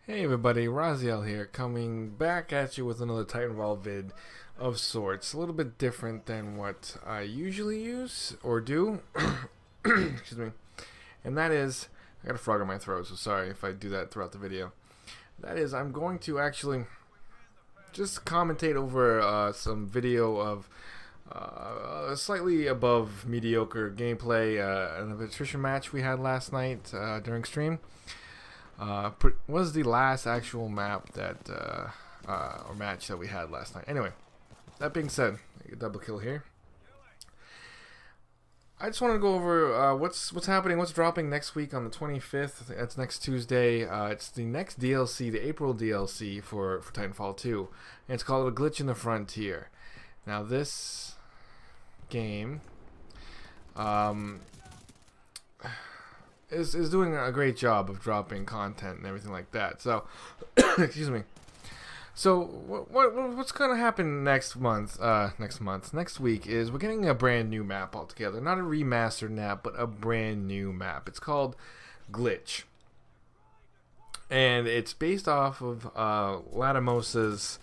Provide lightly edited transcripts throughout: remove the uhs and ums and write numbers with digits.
Hey everybody, Raziel here, coming back at you with another Titanfall vid of sorts. A little bit different than what I usually use or do. Excuse me. And that is, I got a frog in my throat, so sorry if I do that throughout the video. That is, I'm going to actually just commentate over some video of slightly above mediocre gameplay, an attrition match we had last night during stream. Was the last actual map that or match that we had last night. Anyway, that being said, a double kill here. I just want to go over what's happening, what's dropping next week on the 25th. That's next Tuesday. It's the next DLC, the April DLC for Titanfall 2, and it's called A Glitch in the Frontier. Now this game is doing a great job of dropping content and everything like that. So, excuse me. So what's gonna happen next week is we're getting a brand new map altogether. Not a remastered map, but a brand new map. It's called Glitch, and it's based off of Latimosa's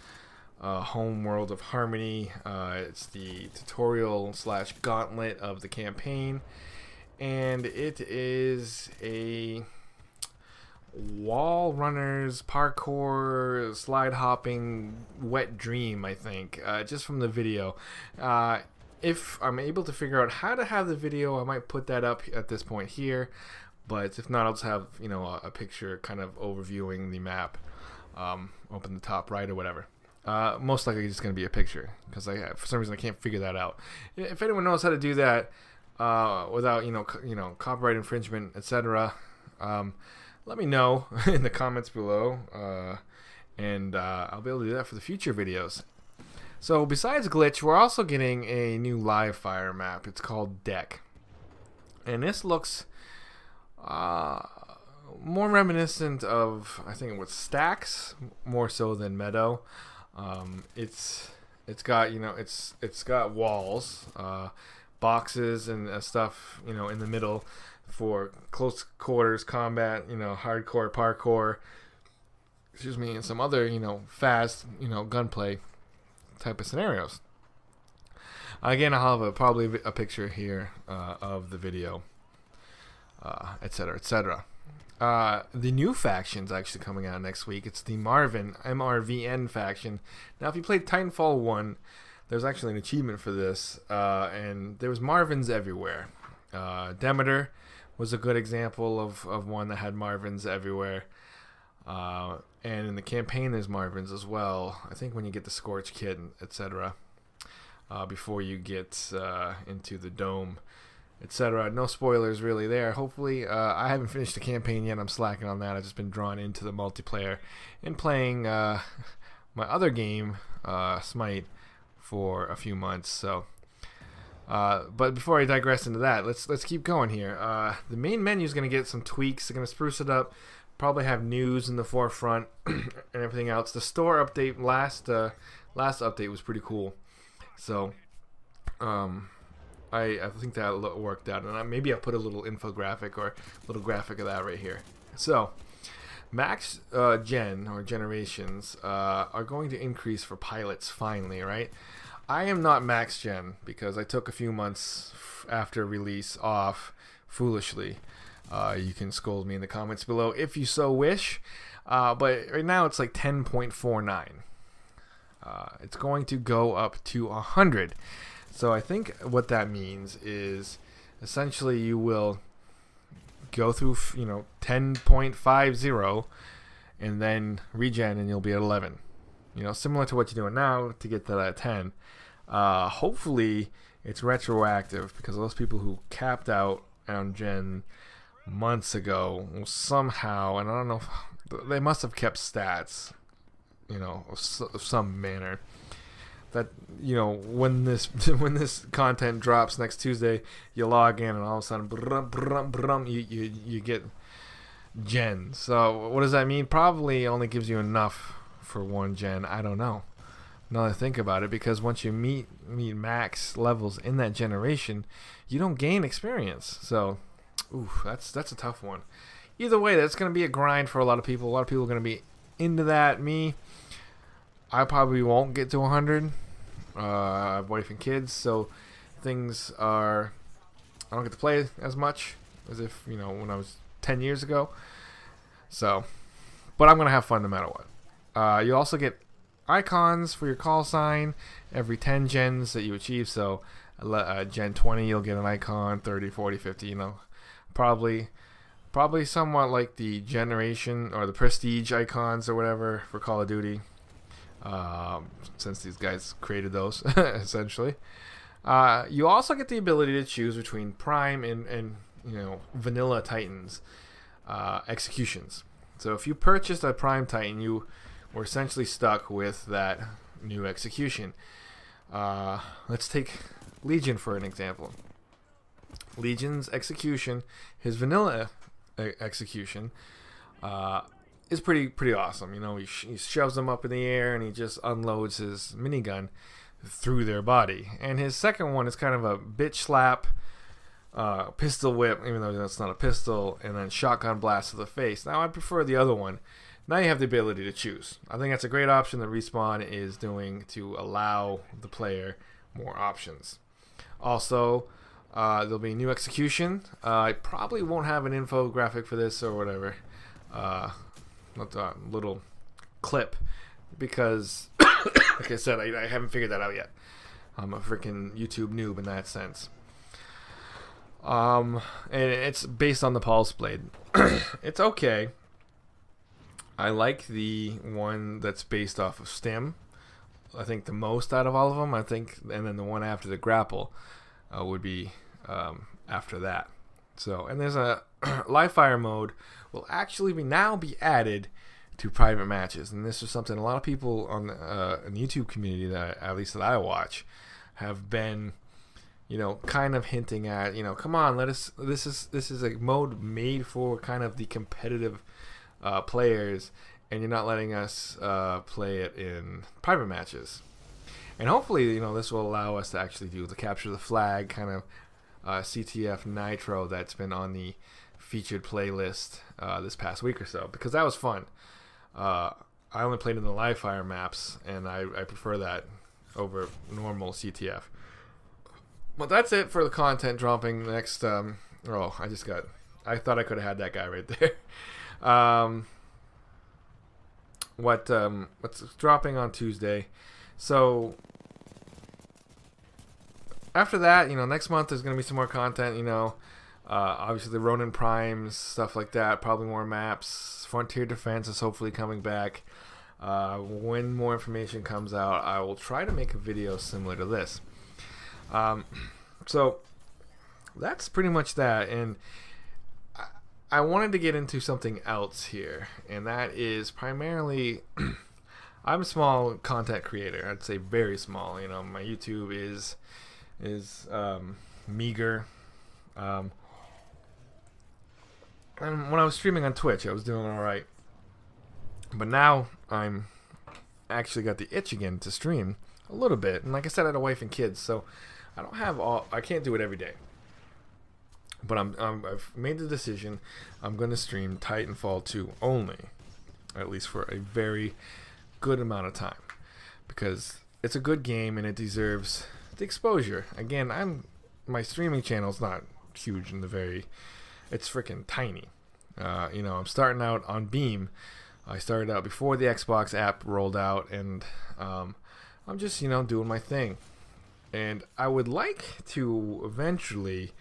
home world of Harmony. It's the tutorial / gauntlet of the campaign. And it is a wall runners, parkour, slide hopping, wet dream, I think, just from the video. If I'm able to figure out how to have the video, I might put that up at this point here. But if not, I'll just have, a picture kind of overviewing the map, open the top right or whatever. Most likely it's just going to be a picture, because for some reason I can't figure that out. If anyone knows how to do that, without copyright infringement, etc. Let me know in the comments below, and I'll be able to do that for the future videos. So besides Glitch, we're also getting a new live fire map. It's called Deck, and this looks more reminiscent of, I think it was Stacks more so than Meadow. It's got walls, boxes and stuff, in the middle for close quarters combat, hardcore parkour, and some other, fast, gunplay type of scenarios. Again, I'll have probably a picture here of the video, etc., etc. The new faction's actually coming out next week. It's the MRVN faction. Now, if you played Titanfall 1, there's actually an achievement for this, and there was Marvins everywhere. Demeter was a good example of one that had Marvins everywhere. And in the campaign, there's Marvins as well. I think when you get the Scorch kit, etc., before you get into the Dome, etc. No spoilers really there. Hopefully, I haven't finished the campaign yet. I'm slacking on that. I've just been drawn into the multiplayer and playing my other game, Smite, for a few months. So but before I digress into that, let's keep going here. The main menu is going to get some tweaks. They're going to spruce it up, probably have news in the forefront and everything else. The store update last update was pretty cool, so I think that worked out, and maybe I'll put a little infographic or a little graphic of that right here. So max gen or generations are going to increase for pilots finally, right? I am not max gen because I took a few months after release off foolishly. You can scold me in the comments below if you so wish, but right now it's like 10.49. It's going to go up to 100. So I think what that means is essentially you will go through 10.50 and then regen, and you'll be at 11, similar to what you're doing now to get to that 10. Hopefully it's retroactive, because those people who capped out on gen months ago will somehow, and I don't know, they must have kept stats, of some manner, that when this content drops next Tuesday, you log in and all of a sudden you get gen. So what does that mean? Probably only gives you enough for one gen. I don't know. Now that I think about it, because once you meet max levels in that generation, you don't gain experience. So, that's a tough one. Either way, that's going to be a grind for a lot of people. A lot of people are going to be into that. I probably won't get to 100. I have wife and kids, so things are. I don't get to play as much as if when I was 10 years ago. So, but I'm gonna have fun no matter what. You also get icons for your call sign every 10 gens that you achieve. So, gen 20 you'll get an icon, 30, 40, 50. Probably somewhat like the generation or the prestige icons or whatever for Call of Duty. Since these guys created those, essentially. You also get the ability to choose between Prime and Vanilla Titans executions. So if you purchased a Prime Titan, you were essentially stuck with that new execution. Let's take Legion for an example. Legion's execution, his vanilla execution, is pretty awesome. He shoves them up in the air and he just unloads his minigun through their body. And his second one is kind of a bitch slap, pistol whip, even though that's not a pistol, and then shotgun blast to the face. Now I prefer the other one. Now you have the ability to choose. I think that's a great option that Respawn is doing to allow the player more options. Also, there'll be a new execution. I probably won't have an infographic for this or whatever. Not a little clip, because like I said, I haven't figured that out yet. I'm a freaking YouTube noob in that sense. And it's based on the Pulse Blade. It's okay. I like the one that's based off of Stim. I think the most out of all of them. And then the one after the grapple would be after that. So, and there's a live fire mode will actually now be added to private matches, and this is something a lot of people on in the YouTube community that at least that I watch have been, kind of hinting at. Come on, this is a mode made for kind of the competitive players, and you're not letting us play it in private matches. And hopefully, this will allow us to actually do the capture the flag kind of CTF Nitro that's been on the featured playlist this past week or so, because that was fun. I only played in the live fire maps, and I prefer that over normal CTF. But that's it for the content dropping next. I thought I could have had that guy right there. What's dropping on Tuesday? So after that, next month there's gonna be some more content. Obviously the Ronin Primes, stuff like that. Probably more maps. Frontier Defense is hopefully coming back. When more information comes out, I will try to make a video similar to this. So that's pretty much that. And I wanted to get into something else here, and that is primarily I'm a small content creator. I'd say very small. My YouTube is meager. And when I was streaming on Twitch, I was doing all right. But now I'm actually got the itch again to stream a little bit. And like I said, I had a wife and kids, so I can't do it every day. But I've made the decision. I'm going to stream Titanfall 2 only, at least for a very good amount of time, because it's a good game and it deserves the exposure. Again, my streaming channel's not huge it's freaking tiny. I'm starting out on Beam. I started out before the Xbox app rolled out, and I'm just doing my thing. And I would like to eventually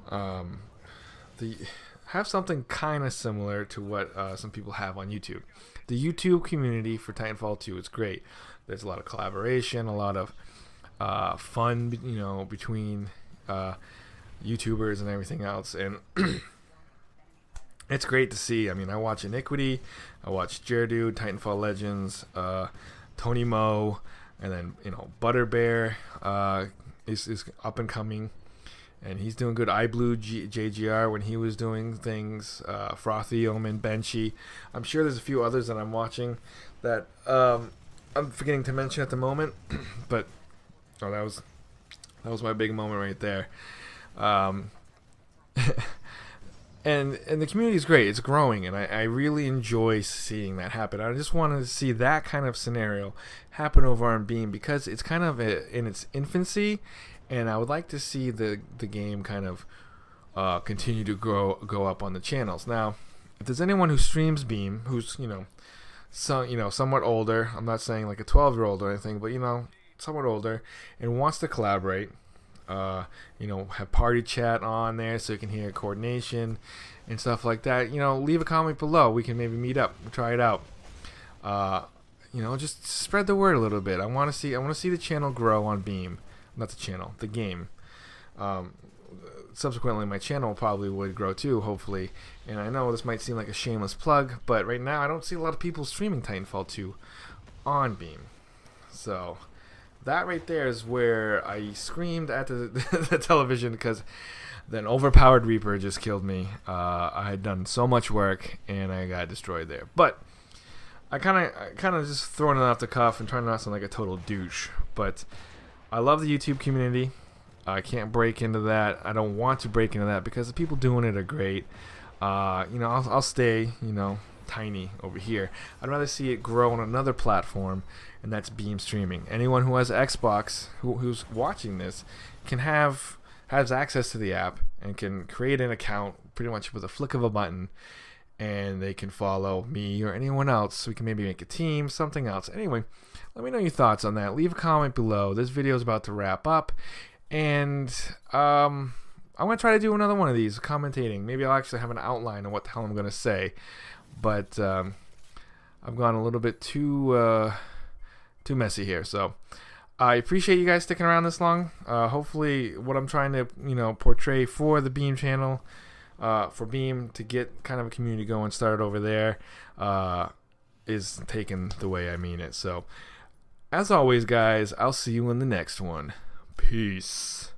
have something kind of similar to what some people have on YouTube. The YouTube community for Titanfall 2 is great. There's a lot of collaboration, a lot of fun, between YouTubers and everything else, and it's great to see. I mean, I watch Iniquity, I watch Jaredude, Titanfall Legends, Tony Mo, and then Butterbear is up and coming, and he's doing good. JGR when he was doing things, Frothy, Omen, Benchy. I'm sure there's a few others that I'm watching that I'm forgetting to mention at the moment, but that was my big moment right there. and the community is great. It's growing, and I really enjoy seeing that happen. I just wanted to see that kind of scenario happen over on Beam because it's kind of in its infancy, and I would like to see the game kind of continue to go up on the channels. Now, if there's anyone who streams Beam who's somewhat older, I'm not saying like a 12-year-old or anything, but somewhat older and wants to collaborate, have party chat on there so you can hear coordination and stuff like that. Leave a comment below. We can maybe meet up, try it out. Just spread the word a little bit. I want to see the channel grow on Beam, not the channel, the game. Subsequently, my channel probably would grow too, hopefully. And I know this might seem like a shameless plug, but right now I don't see a lot of people streaming Titanfall 2 on Beam. So that right there is where I screamed at the television because an overpowered Reaper just killed me. I had done so much work and I got destroyed there. But I kind of just throwing it off the cuff and trying not to sound like a total douche. But I love the YouTube community. I can't break into that. I don't want to break into that because the people doing it are great. I'll stay, tiny over here. I'd rather see it grow on another platform, and that's Beam streaming. Anyone who has Xbox who's watching this has access to the app and can create an account pretty much with a flick of a button, and they can follow me or anyone else. We can maybe make a team, something else. Anyway, let me know your thoughts on that. Leave a comment below. This video is about to wrap up. And I'm going to try to do another one of these, commentating. Maybe I'll actually have an outline of what the hell I'm going to say. But I've gone a little bit too messy here. So I appreciate you guys sticking around this long. Hopefully what I'm trying to portray for the Beam channel, for Beam to get kind of a community going, started over there, is taken the way I mean it. So as always, guys, I'll see you in the next one. Peace.